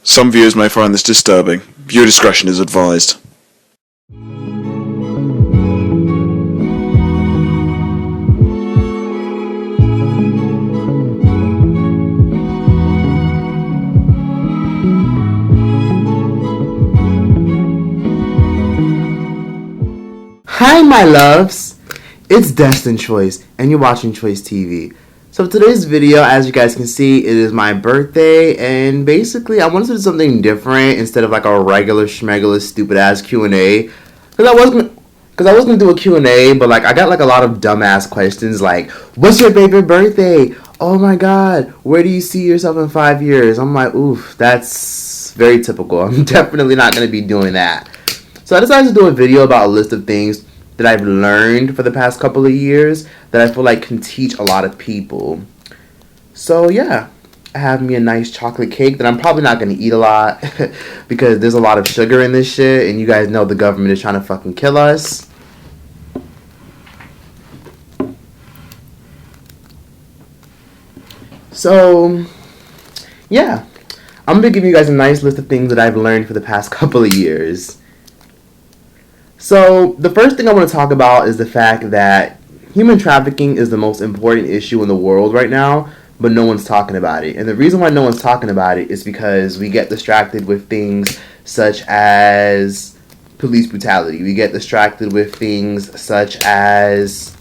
Some viewers may find this disturbing. Viewer discretion is advised. Hi my loves, it's Destin Choice and you're watching Choice TV. So today's video, as you guys can see, it is my birthday, and basically I wanted to do something different instead of like a regular schmegular stupid ass Q&A. Cause I was gonna do a Q&A, but like I got like a lot of dumbass questions like, what's your favorite birthday? Oh my god, where do you see yourself in 5 years? I'm like, oof, that's very typical. I'm definitely not gonna be doing that. So I decided to do a video about a list of things that I've learned for the past couple of years that I feel like can teach a lot of people. So yeah, I have me a nice chocolate cake that I'm probably not going to eat a lot because there's a lot of sugar in this shit, and you guys know the government is trying to fucking kill us. So yeah, I'm going to give you guys a nice list of things that I've learned for the past couple of years. So the first thing I want to talk about is the fact that human trafficking is the most important issue in the world right now, but no one's talking about it. And the reason why no one's talking about it is because we get distracted with things such as police brutality. We get distracted with things such as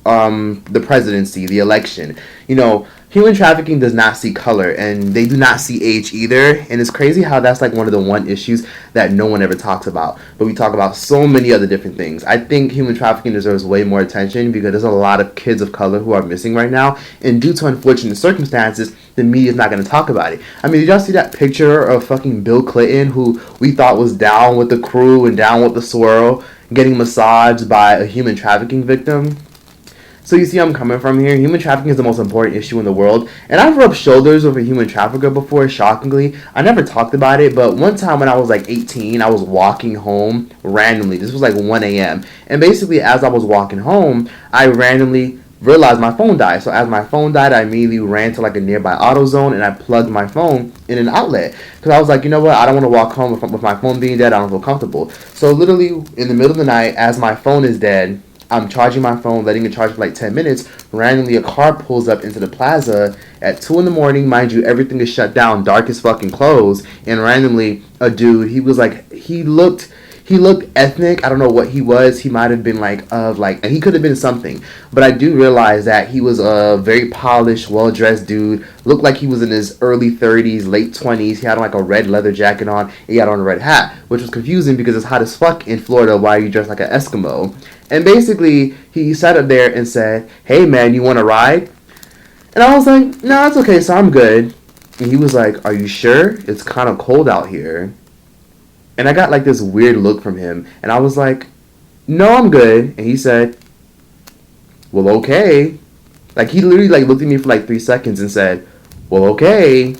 the presidency, the election. You know, human trafficking does not see color, and they do not see age either. And it's crazy how that's like one of the one issues that no one ever talks about. But we talk about so many other different things. I think human trafficking deserves way more attention because there's a lot of kids of color who are missing right now. And due to unfortunate circumstances, the media is not going to talk about it. I mean, did y'all see that picture of fucking Bill Clinton, who we thought was down with the crew and down with the swirl, getting massaged by a human trafficking victim? So you see I'm coming from here. Human trafficking is the most important issue in the world. And I've rubbed shoulders with a human trafficker before, shockingly. I never talked about it, but one time when I was like 18, I was walking home randomly. This was like 1 a.m. And basically as I was walking home, I randomly realized my phone died. So as my phone died, I immediately ran to like a nearby AutoZone and I plugged my phone in an outlet. Because I was like, you know what, I don't want to walk home with my phone being dead. I don't feel comfortable. So literally in the middle of the night, as my phone is dead, I'm charging my phone, letting it charge for like 10 minutes. Randomly, a car pulls up into the plaza at 2 in the morning. Mind you, everything is shut down, dark as fucking clothes. And randomly, a dude, he was like, he looked ethnic. I don't know what he was. He might have been and he could have been something. But I do realize that he was a very polished, well-dressed dude. Looked like he was in his early 30s, late 20s. He had like a red leather jacket on. He had on a red hat, which was confusing because it's hot as fuck in Florida. Why are you dressed like an Eskimo? And basically, he sat up there and said, hey man, you want to ride? And I was like, no, it's okay, so I'm good. And he was like, are you sure? It's kind of cold out here. And I got like this weird look from him. And I was like, no, I'm good. And he said, well, okay. Like he literally like looked at me for like 3 seconds and said, well, okay.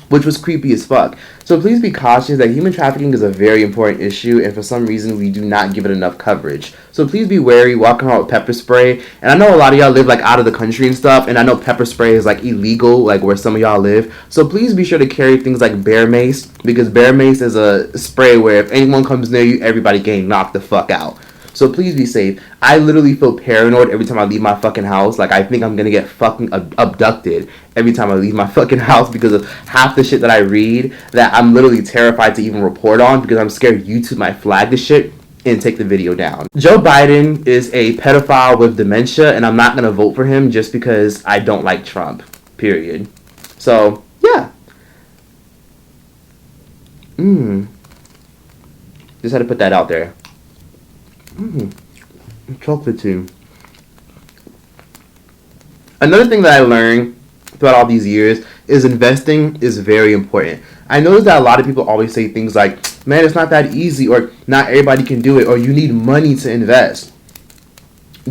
Which was creepy as fuck. So please be cautious that human trafficking is a very important issue, and for some reason we do not give it enough coverage. So please be wary, walk around with pepper spray. And I know a lot of y'all live like out of the country and stuff, and I know pepper spray is like illegal, like where some of y'all live. So please be sure to carry things like bear mace, because bear mace is a spray where if anyone comes near you, everybody getting knocked the fuck out. So please be safe. I literally feel paranoid every time I leave my fucking house. Like I think I'm gonna get fucking abducted every time I leave my fucking house because of half the shit that I read that I'm literally terrified to even report on because I'm scared YouTube might flag the shit and take the video down. Joe Biden is a pedophile with dementia, and I'm not gonna vote for him just because I don't like Trump. Period. So yeah. Just had to put that out there. Chocolate too. Another thing that I learned throughout all these years is investing is very important. I noticed that a lot of people always say things like, man, it's not that easy, or not everybody can do it, or you need money to invest.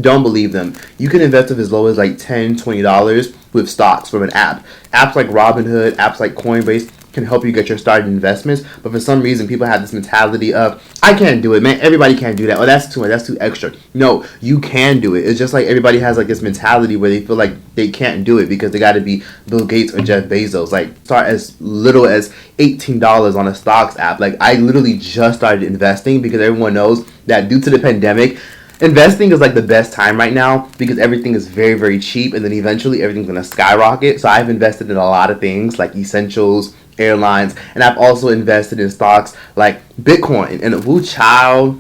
Don't believe them. You can invest with as low as like $10, $20 with stocks from an app. Apps like Robinhood, apps like Coinbase can help you get your started investments. But for some reason, people have this mentality of, I can't do it, man. Everybody can't do that. Oh, that's too much. That's too extra. No, you can do it. It's just like everybody has like this mentality where they feel like they can't do it because they got to be Bill Gates or Jeff Bezos. Like, start as little as $18 on a stocks app. Like, I literally just started investing because everyone knows that due to the pandemic, investing is like the best time right now because everything is very, very cheap, and then eventually everything's going to skyrocket. So I've invested in a lot of things like essentials, airlines, and I've also invested in stocks like Bitcoin and Wu Chow.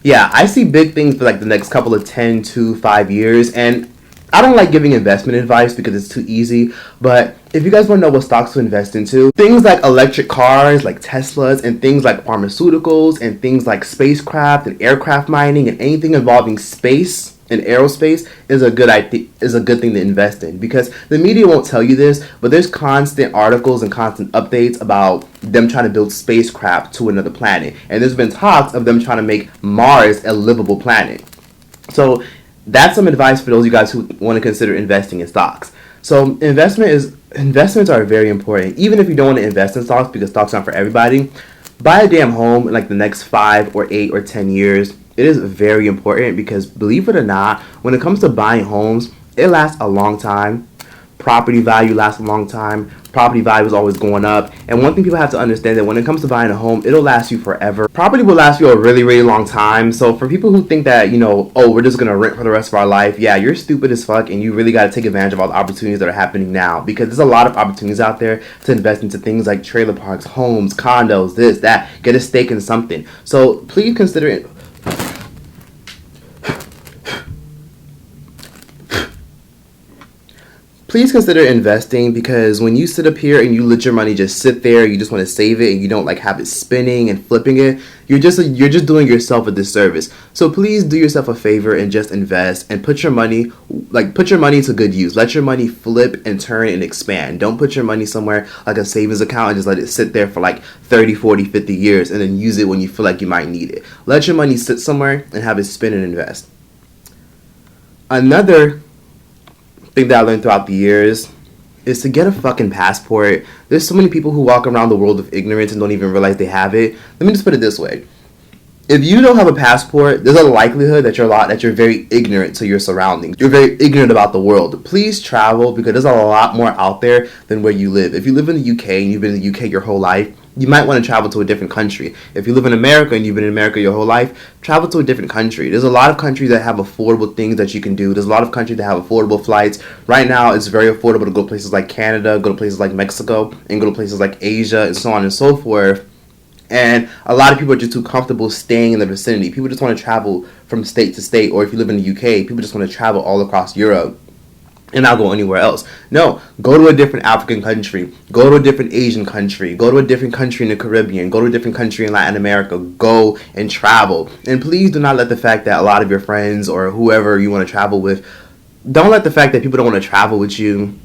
Yeah, I see big things for like the next couple of 10 to 5 years, and I don't like giving investment advice because it's too easy, but if you guys want to know what stocks to invest into, things like electric cars, like Teslas, and things like pharmaceuticals, and things like spacecraft and aircraft mining, and anything involving space and aerospace is a good thing to invest in, because the media won't tell you this, but there's constant articles and constant updates about them trying to build spacecraft to another planet, and there's been talks of them trying to make Mars a livable planet. So that's some advice for those of you guys who want to consider investing in stocks. So investments are very important. Even if you don't want to invest in stocks because stocks aren't for everybody, buy a damn home in like the next 5 or 8 or 10 years. It is very important because, believe it or not, when it comes to buying homes, it lasts a long time. Property value lasts a long time. Property value is always going up. And one thing people have to understand, that when it comes to buying a home, it'll last you forever. Property will last you a really, really long time. So for people who think that, oh, we're just going to rent for the rest of our life, yeah, you're stupid as fuck, and you really got to take advantage of all the opportunities that are happening now, because there's a lot of opportunities out there to invest into things like trailer parks, homes, condos, this, that, get a stake in something. So please consider it. Please consider investing, because when you sit up here and you let your money just sit there, you just want to save it and you don't like have it spinning and flipping it, you're just doing yourself a disservice. So please do yourself a favor and just invest and put your money to good use. Let your money flip and turn and expand. Don't put your money somewhere like a savings account and just let it sit there for like 30, 40, 50 years and then use it when you feel like you might need it. Let your money sit somewhere and have it spin and invest. Another thing that I learned throughout the years is to get a fucking passport. There's so many people who walk around the world of ignorance and don't even realize they have it. Let me just put it this way. If you don't have a passport, there's a likelihood that you're very ignorant to your surroundings. You're very ignorant about the world. Please travel, because there's a lot more out there than where you live. If you live in the UK and you've been in the UK your whole life, you might want to travel to a different country. If you live in America and you've been in America your whole life, travel to a different country. There's a lot of countries that have affordable things that you can do. There's a lot of countries that have affordable flights. Right now, it's very affordable to go to places like Canada, go to places like Mexico, and go to places like Asia, and so on and so forth. And a lot of people are just too comfortable staying in the vicinity. People just want to travel from state to state, or if you live in the UK, people just want to travel all across Europe and not go anywhere else. No, go to a different African country, go to a different Asian country, go to a different country in the Caribbean, go to a different country in Latin America, go and travel. And please do not let the fact that a lot of your friends or whoever you want to travel with, don't let the fact that people don't want to travel with you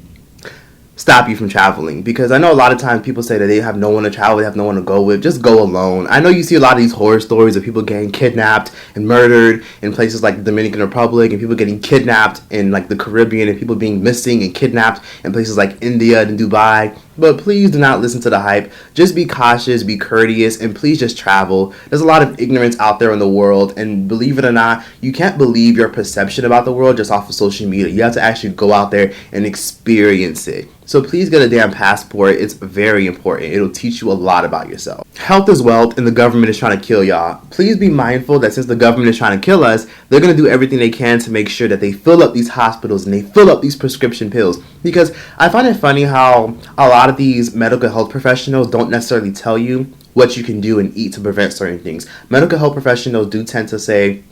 stop you from traveling. Because I know a lot of times people say that they have no one to travel, they have no one to go with. Just go alone. I know you see a lot of these horror stories of people getting kidnapped and murdered in places like the Dominican Republic, and people getting kidnapped in like the Caribbean, and people being missing and kidnapped in places like India and Dubai. But please do not listen to the hype. Just be cautious, be courteous, and please just travel. There's a lot of ignorance out there in the world, and believe it or not, you can't believe your perception about the world just off of social media. You have to actually go out there and experience it. So please get a damn passport. It's very important. It'll teach you a lot about yourself. Health is wealth, and the government is trying to kill y'all. Please be mindful that since the government is trying to kill us, they're going to do everything they can to make sure that they fill up these hospitals and they fill up these prescription pills. Because I find it funny how a lot of these medical health professionals don't necessarily tell you what you can do and eat to prevent certain things. Medical health professionals do tend to say,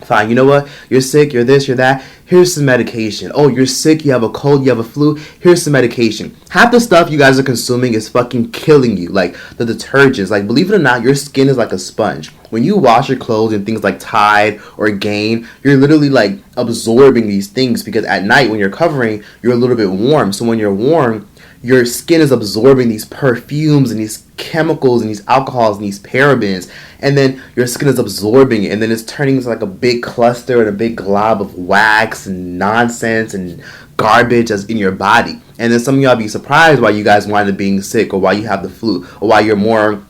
fine, you know what? You're sick, you're this, you're that. Here's some medication. Oh, you're sick, you have a cold, you have a flu. Here's some medication. Half the stuff you guys are consuming is fucking killing you. Like the detergents. Like, believe it or not, your skin is like a sponge. When you wash your clothes in things like Tide or Gain, you're literally like absorbing these things, because at night when you're covering, you're a little bit warm. So when you're warm, your skin is absorbing these perfumes and these chemicals and these alcohols and these parabens, and then your skin is absorbing it, and then it's turning into like a big cluster and a big glob of wax and nonsense and garbage that's in your body. And then some of y'all be surprised why you guys wind up being sick, or why you have the flu, or why you're more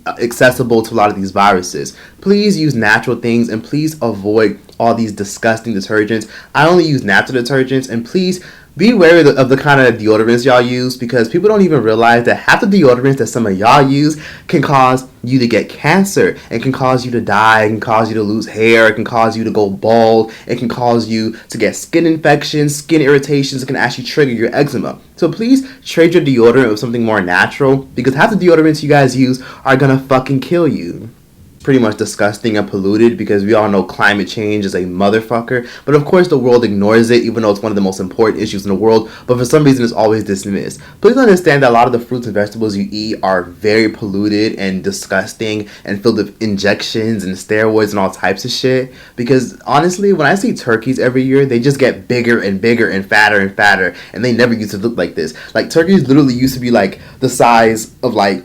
accessible to a lot of these viruses. Please use natural things, and please avoid all these disgusting detergents. I only use natural detergents, and please be wary of the kind of deodorants y'all use, because people don't even realize that half the deodorants that some of y'all use can cause you to get cancer. It can cause you to die. It can cause you to lose hair. It can cause you to go bald. It can cause you to get skin infections, skin irritations. It can actually trigger your eczema. So please trade your deodorant with something more natural, because half the deodorants you guys use are gonna fucking kill you. Pretty much disgusting and polluted, because we all know climate change is a motherfucker. But of course the world ignores it, even though it's one of the most important issues in the world. But for some reason it's always dismissed. Please understand that a lot of the fruits and vegetables you eat are very polluted and disgusting and filled with injections and steroids and all types of shit. Because honestly, when I see turkeys every year, they just get bigger and bigger and fatter, and they never used to look like this. Like, turkeys literally used to be like the size of like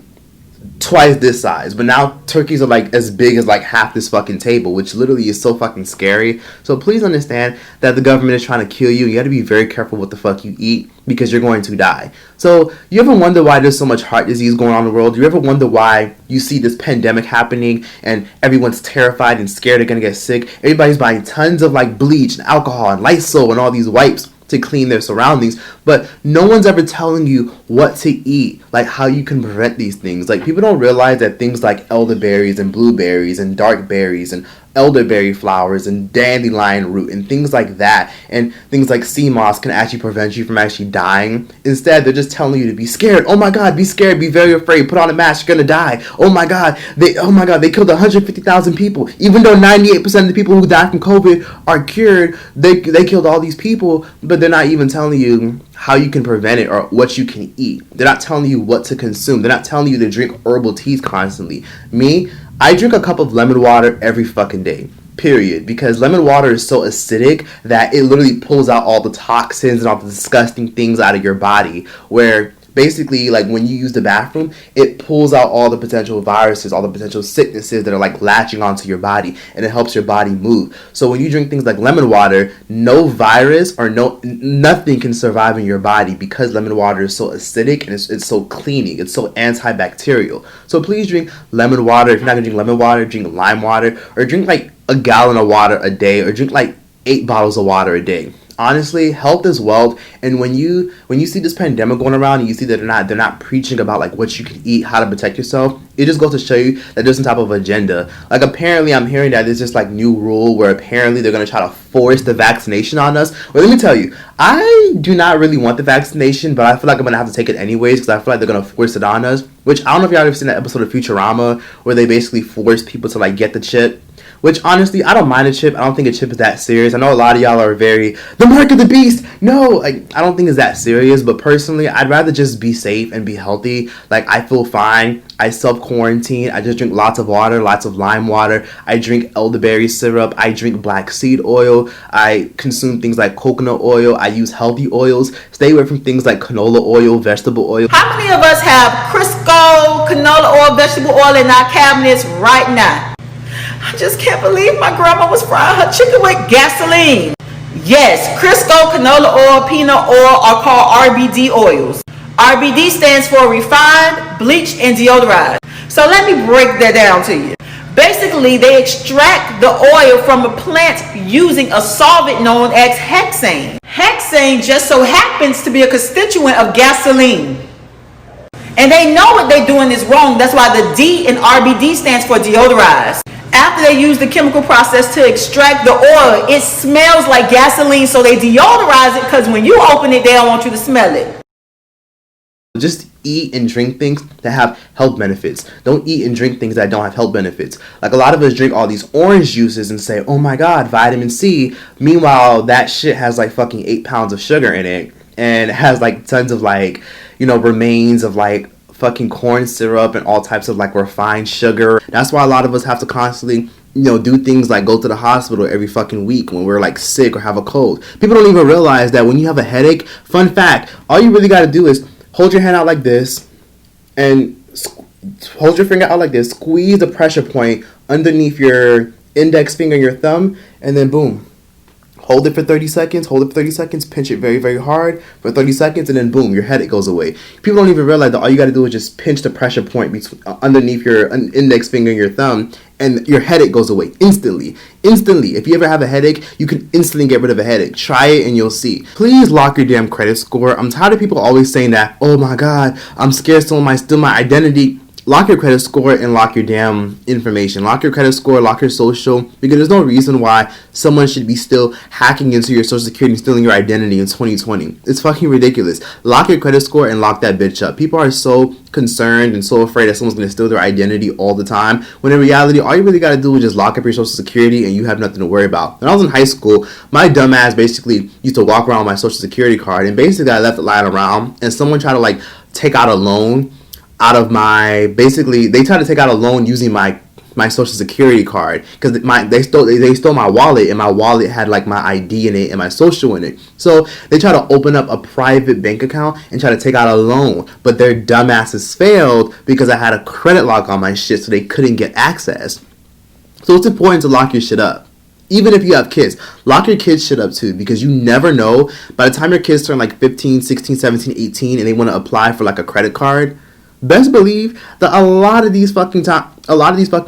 twice this size, but now turkeys are like as big as like half this fucking table, which literally is so fucking scary. So please understand that the government is trying to kill you. You got to be very careful what the fuck you eat, because you're going to die. So you ever wonder why there's so much heart disease going on in the world? You ever wonder why you see this pandemic happening and everyone's terrified and scared they're gonna get sick? Everybody's buying tons of like bleach and alcohol and Lysol and all these wipes to clean their surroundings, but no one's ever telling you what to eat, like how you can prevent these things. Like, people don't realize that things like elderberries and blueberries and dark berries and elderberry flowers and dandelion root and things like that, and things like sea moss can actually prevent you from actually dying. Instead, they're just telling you to be scared. Oh my god, be scared, be very afraid, put on a mask, you're gonna die. Oh my god, they killed 150,000 people. Even though 98% of the people who died from COVID are cured, they killed all these people, but they're not even telling you how you can prevent it or what you can eat. They're not telling you what to consume. They're not telling you to drink herbal teas constantly. Me, I drink a cup of lemon water every fucking day, period, because lemon water is so acidic that it literally pulls out all the toxins and all the disgusting things out of your body, where basically, like, when you use the bathroom, it pulls out all the potential viruses, all the potential sicknesses that are like latching onto your body, and it helps your body move. So when you drink things like lemon water, no virus or nothing can survive in your body, because lemon water is so acidic and it's so cleaning, it's so antibacterial. So please drink lemon water. If you're not gonna drink lemon water, drink lime water, or drink like a gallon of water a day, or drink like 8 bottles of water a day. Honestly, health is wealth, and when you see this pandemic going around and you see that they're not preaching about like what you can eat, how to protect yourself, it just goes to show you that there's some type of agenda. Like, apparently I'm hearing that there's just like new rule where apparently they're gonna try to force the vaccination on us. Well, let me tell you, I do not really want the vaccination, but I feel like I'm gonna have to take it anyways, because I feel like they're gonna force it on us. Which, I don't know if y'all ever seen that episode of Futurama where they basically force people to like get the chip. Which, honestly, I don't mind a chip. I don't think a chip is that serious. I know a lot of y'all are very, the mark of the beast. No, like, I don't think it's that serious. But personally, I'd rather just be safe and be healthy. Like, I feel fine. I self-quarantine. I just drink lots of water, lots of lime water. I drink elderberry syrup. I drink black seed oil. I consume things like coconut oil. I use healthy oils. Stay away from things like canola oil, vegetable oil. How many of us have Crisco, canola oil, vegetable oil in our cabinets right now? I just can't believe my grandma was frying her chicken with gasoline. Yes, Crisco, canola oil, peanut oil are called RBD oils. RBD stands for refined, bleached, and deodorized. So let me break that down to you. Basically, they extract the oil from a plant using a solvent known as hexane. Hexane just so happens to be a constituent of gasoline. And they know what they're doing is wrong. That's why the D in RBD stands for deodorized. After they use the chemical process to extract the oil, it smells like gasoline, so they deodorize it, because when you open it, they don't want you to smell it. Just eat and drink things that have health benefits. Don't eat and drink things that don't have health benefits. Like, a lot of us drink all these orange juices and say, oh my god, vitamin C. Meanwhile, that shit has like fucking 8 pounds of sugar in it, and it has like tons of like, remains of like fucking corn syrup and all types of like refined sugar. That's why a lot of us have to constantly, do things like go to the hospital every fucking week when we're like sick or have a cold. People don't even realize that when you have a headache, fun fact, all you really got to do is hold your hand out like this and hold your finger out like this, squeeze the pressure point underneath your index finger and your thumb, and then boom, Hold it for 30 seconds, pinch it very, very hard for 30 seconds, and then boom, your headache goes away. People don't even realize that all you got to do is just pinch the pressure point underneath your index finger and your thumb, and your headache goes away instantly. Instantly. If you ever have a headache, you can instantly get rid of a headache. Try it and you'll see. Please lock your damn credit score. I'm tired of people always saying that, oh my God, I'm scared still my identity. Lock your credit score and lock your damn information. Lock your credit score, lock your social, because there's no reason why someone should be still hacking into your social security and stealing your identity in 2020. It's fucking ridiculous. Lock your credit score and lock that bitch up. People are so concerned and so afraid that someone's going to steal their identity all the time, when in reality, all you really got to do is just lock up your social security and you have nothing to worry about. When I was in high school, my dumb ass basically used to walk around with my social security card, and basically I left it lying around, and someone tried to like take out a loan out of they tried to take out a loan using my social security card, because they stole my wallet, and my wallet had like my ID in it and my social in it. So they tried to open up a private bank account and try to take out a loan, but their dumbasses failed because I had a credit lock on my shit, so they couldn't get access. So it's important to lock your shit up. Even if you have kids, lock your kids' shit up too, because you never know. By the time your kids turn like 15, 16, 17, 18 and they want to apply for like a credit card, best believe that a lot of these fucking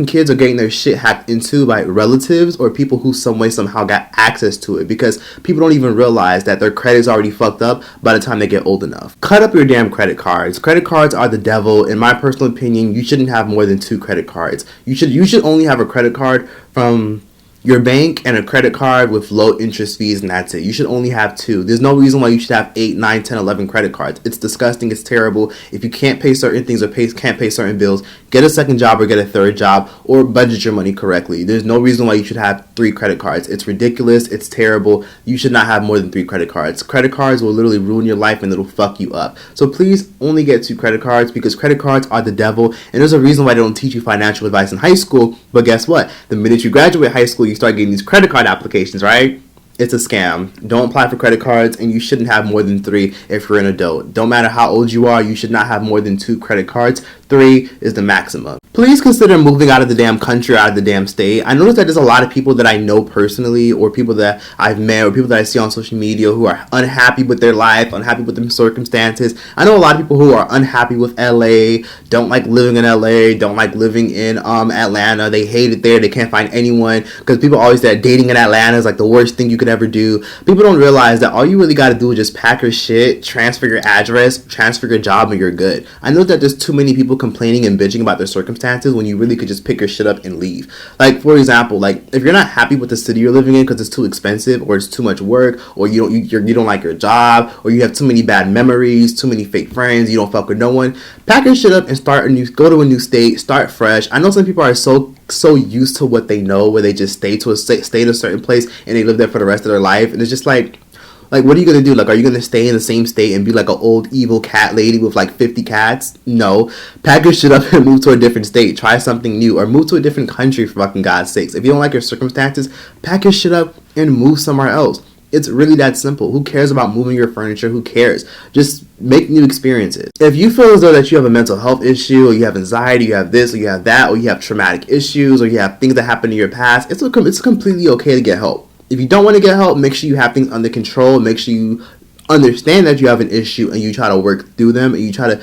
kids are getting their shit hacked into by relatives or people who some way somehow got access to it, because people don't even realize that their credit's already fucked up by the time they get old enough. Cut up your damn credit cards. Credit cards are the devil. In my personal opinion, you shouldn't have more than 2 credit cards. You should only have a credit card from your bank and a credit card with low interest fees, and that's it. You should only have 2. There's no reason why you should have 8, 9, 10, 11 credit cards. It's disgusting. It's terrible. If you can't pay certain things or can't pay certain bills, get a second job or get a third job, or budget your money correctly. There's no reason why you should have 3 credit cards. It's ridiculous. It's terrible. You should not have more than 3 credit cards. Credit cards will literally ruin your life and it'll fuck you up. So please only get 2 credit cards, because credit cards are the devil, and there's a reason why they don't teach you financial advice in high school. But guess what? The minute you graduate high school, you start getting these credit card applications, right? It's a scam. Don't apply for credit cards, and you shouldn't have more than 3 if you're an adult. Don't matter how old you are, you should not have more than 2 credit cards. 3 is the maximum. Please consider moving out of the damn country, out of the damn state. I noticed that there's a lot of people that I know personally, or people that I've met, or people that I see on social media who are unhappy with their life, unhappy with their circumstances. I know a lot of people who are unhappy with LA, don't like living in LA, don't like living in Atlanta. They hate it there. They can't find anyone, because people always say that dating in Atlanta is like the worst thing you could ever do. People don't realize that all you really got to do is just pack your shit, transfer your address, transfer your job, and you're good. I know that there's too many people complaining and bitching about their circumstances when you really could just pick your shit up and leave. Like, for example, like if you're not happy with the city you're living in because it's too expensive, or it's too much work, or you don't like your job, or you have too many bad memories, too many fake friends, you don't fuck with no one, pack your shit up and go to a new state, start fresh. I know some people are so used to what they know, where they just stay a certain place and they live there for the rest of their life, and it's just like what are you gonna do? Like, are you gonna stay in the same state and be like an old evil cat lady with like 50 cats? No. Pack your shit up and move to a different state. Try something new, or move to a different country, for fucking God's sakes. If you don't like your circumstances, pack your shit up and move somewhere else. It's really that simple. Who cares about moving your furniture? Who cares? Just make new experiences. If you feel as though that you have a mental health issue, or you have anxiety, you have this, or you have that, or you have traumatic issues, or you have things that happened in your past, it's completely okay to get help. If you don't want to get help, make sure you have things under control. Make sure you understand that you have an issue and you try to work through them, and you try to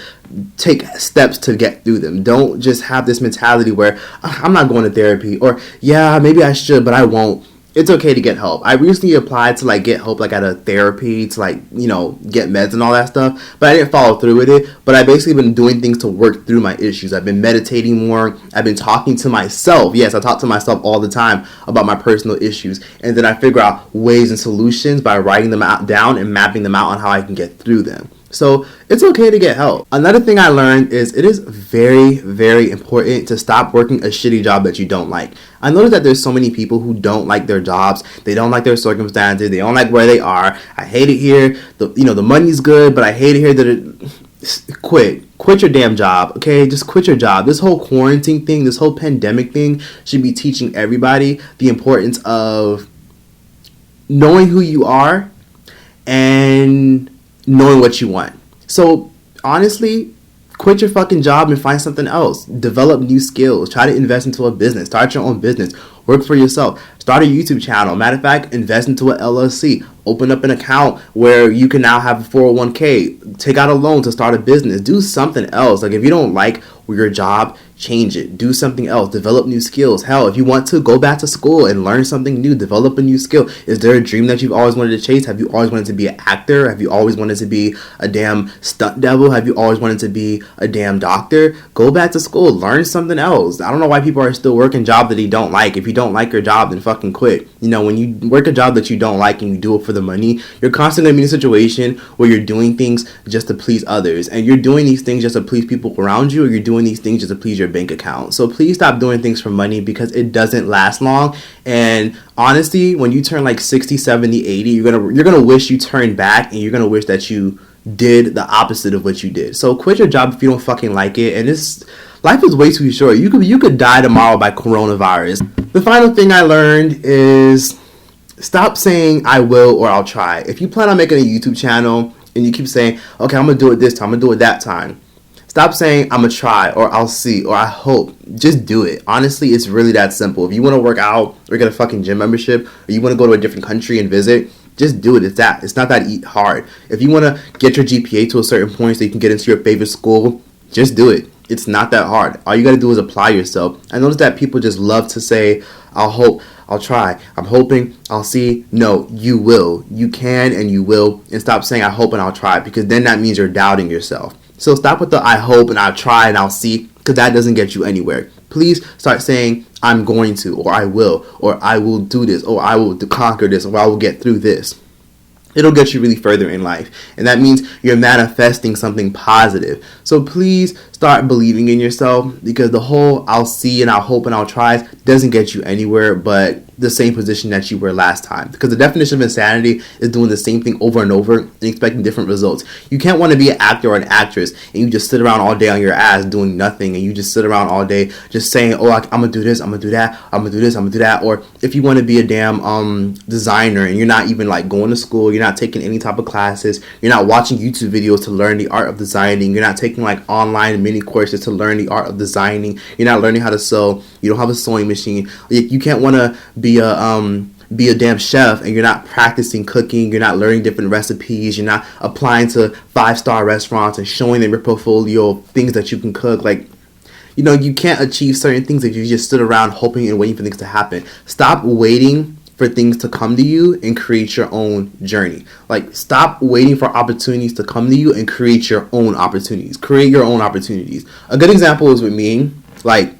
take steps to get through them. Don't just have this mentality where I'm not going to therapy, or yeah, maybe I should, but I won't. It's okay to get help. I recently applied to like get help like at a therapy to like, get meds and all that stuff, but I didn't follow through with it. But I basically been doing things to work through my issues. I've been meditating more. I've been talking to myself. Yes, I talk to myself all the time about my personal issues, and then I figure out ways and solutions by writing them down and mapping them out on how I can get through them. So it's okay to get help. Another thing I learned is it is very, very important to stop working a shitty job that you don't like. I noticed that there's so many people who don't like their jobs. They don't like their circumstances. They don't like where they are. I hate it here. The money's good, but I hate it here. Quit your damn job, okay? Just quit your job. This whole quarantine thing, this whole pandemic thing should be teaching everybody the importance of knowing who you are and knowing what you want. So honestly, Quit your fucking job and find something else. Develop new skills. Try to invest into a business. Start your own business. Work for yourself. Start a YouTube channel. Matter of fact, invest into an LLC. Open up an account where you can now have a 401k. Take out a loan to start a business. Do something else. Like, if you don't like your job, change it. Do something else. Develop new skills. Hell, if you want to, go back to school and learn something new. Develop a new skill. Is there a dream that you've always wanted to chase? Have you always wanted to be an actor? Have you always wanted to be a damn stunt devil? Have you always wanted to be a damn doctor? Go back to school. Learn something else. I don't know why people are still working jobs that they don't like. If you don't like your job, then fucking quit. You know, when you work a job that you don't like and you do it for the money, you're constantly going to be in a situation where you're doing things just to please others. And you're doing these things just to please people around you, or you're doing these things just to please your bank account. So please stop doing things for money, because it doesn't last long. And honestly, when you turn like 60, 70, 80, you're gonna wish you turned back, and you're gonna wish that you did the opposite of what you did. So quit your job if you don't fucking like it. And life is way too short. You could die tomorrow by coronavirus. The final thing I learned is stop saying I will or I'll try. If you plan on making a YouTube channel and you keep saying, okay, I'm gonna do it this time, I'm gonna do it that time, stop saying I'm gonna try or I'll see or I hope. Just do it. Honestly, it's really that simple. If you want to work out or get a fucking gym membership, or you want to go to a different country and visit, just do it. It's not that hard. If you want to get your GPA to a certain point so you can get into your favorite school, just do it. It's not that hard. All you got to do is apply yourself. I notice that people just love to say, I'll hope, I'll try, I'm hoping, I'll see. No, you will. You can and you will. And stop saying I hope and I'll try, because then that means you're doubting yourself. So stop with the I hope and I'll try and I'll see, because that doesn't get you anywhere. Please start saying I'm going to, or I will do this, or I will conquer this, or I will get through this. It'll get you really further in life. And that means you're manifesting something positive. So please start believing in yourself, because the whole I'll see and I'll hope and I'll try doesn't get you anywhere but the same position that you were last time. Because the definition of insanity is doing the same thing over and over and expecting different results. You can't want to be an actor or an actress and you just sit around all day on your ass doing nothing, and you just sit around all day just saying, oh, I'm going to do this, I'm going to do that, I'm going to do this, I'm going to do that. Or if you want to be a damn designer and you're not even like going to school, you're not taking any type of classes, you're not watching YouTube videos to learn the art of designing, you're not taking like online mini courses to learn the art of designing, you're not learning how to sew, you don't have a sewing machine, you can't want to be a damn chef and you're not practicing cooking, you're not learning different recipes, you're not applying to 5-star restaurants and showing them your portfolio of things that you can cook. Like, you know, you can't achieve certain things if you just sit around hoping and waiting for things to happen. Stop waiting for things to come to you and create your own journey. Like, stop waiting for opportunities to come to you and create your own opportunities. Create your own opportunities. A good example is with me. Like,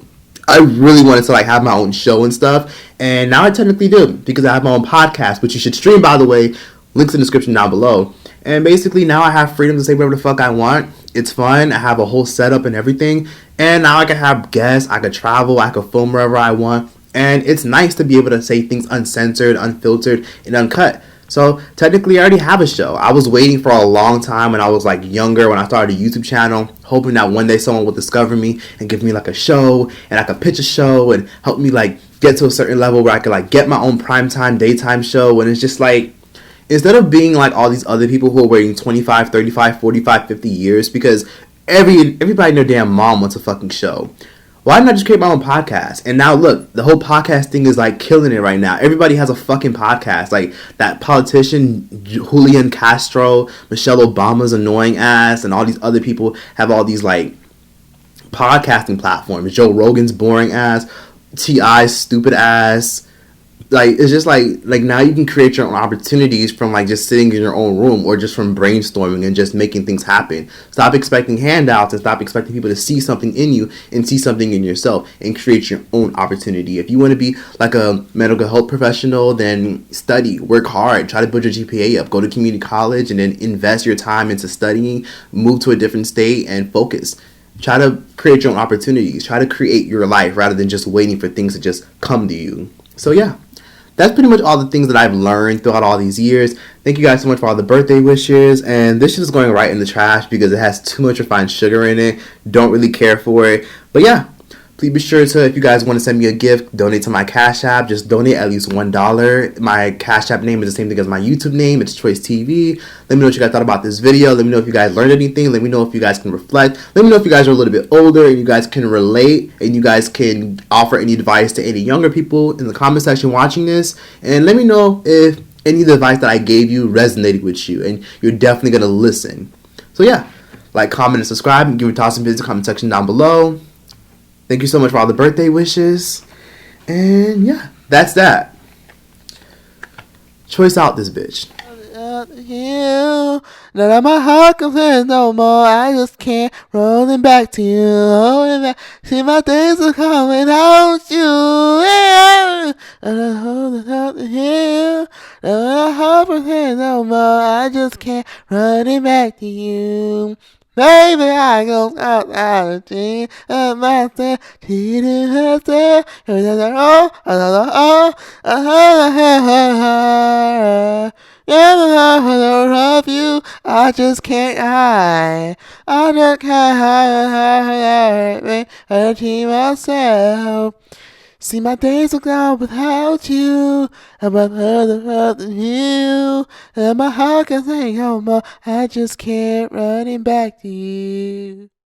I really wanted to like have my own show and stuff, and now I technically do, because I have my own podcast, which you should stream, by the way. Links in the description down below. And basically now I have freedom to say whatever the fuck I want. It's fun. I have a whole setup and everything, and now I can have guests, I can travel, I can film wherever I want, and it's nice to be able to say things uncensored, unfiltered, and uncut. So technically I already have a show. I was waiting for a long time when I was like younger, when I started a YouTube channel, hoping that one day someone would discover me and give me like a show, and I could pitch a show and help me like get to a certain level where I could like get my own primetime daytime show. And it's just like, instead of being like all these other people who are waiting 25, 35, 45, 50 years because everybody and their damn mom wants a fucking show, why didn't I just create my own podcast? And now look, the whole podcast thing is like killing it right now. Everybody has a fucking podcast. Like that politician Julian Castro, Michelle Obama's annoying ass, and all these other people have all these like podcasting platforms. Joe Rogan's boring ass, T.I.'s stupid ass. Like, it's just like now you can create your own opportunities from like just sitting in your own room, or just from brainstorming and just making things happen. Stop expecting handouts and stop expecting people to see something in you and see something in yourself, and create your own opportunity. If you want to be like a mental health professional, then study, work hard, try to build your GPA up, go to community college, and then invest your time into studying, move to a different state and focus. Try to create your own opportunities. Try to create your life rather than just waiting for things to just come to you. So yeah. That's pretty much all the things that I've learned throughout all these years. Thank you guys so much for all the birthday wishes. And this shit is going right in the trash because it has too much refined sugar in it. Don't really care for it. But yeah, Please be sure to, if you guys want to send me a gift, donate to my Cash App. Just donate at least $1. My Cash App name is the same thing as my YouTube name. It's TROYCETV. Let me know what you guys thought about this video. Let me know if you guys learned anything. Let me know if you guys can reflect. Let me know if you guys are a little bit older and you guys can relate and you guys can offer any advice to any younger people in the comment section watching this. And let me know if any of the advice that I gave you resonated with you and you're definitely going to listen. So yeah, like, comment, and subscribe, and give a toss and visit the comment section down below. Thank you so much for all the birthday wishes. And yeah, that's that. Choice out this bitch. None of my heart compares no more. I just can't rolling back to you. Holding back. See, my days are coming without you. Yeah. And I'm holding out to you. None of my heart compares no more. I just can't running back to you. Baby, I go out of the and my stand, cheating her there. I love you. I just can't hide. I just can't hide. Hurting myself. See, my days are gone without you. I'm other than you. And my heart can say no more. I just can't running back to you.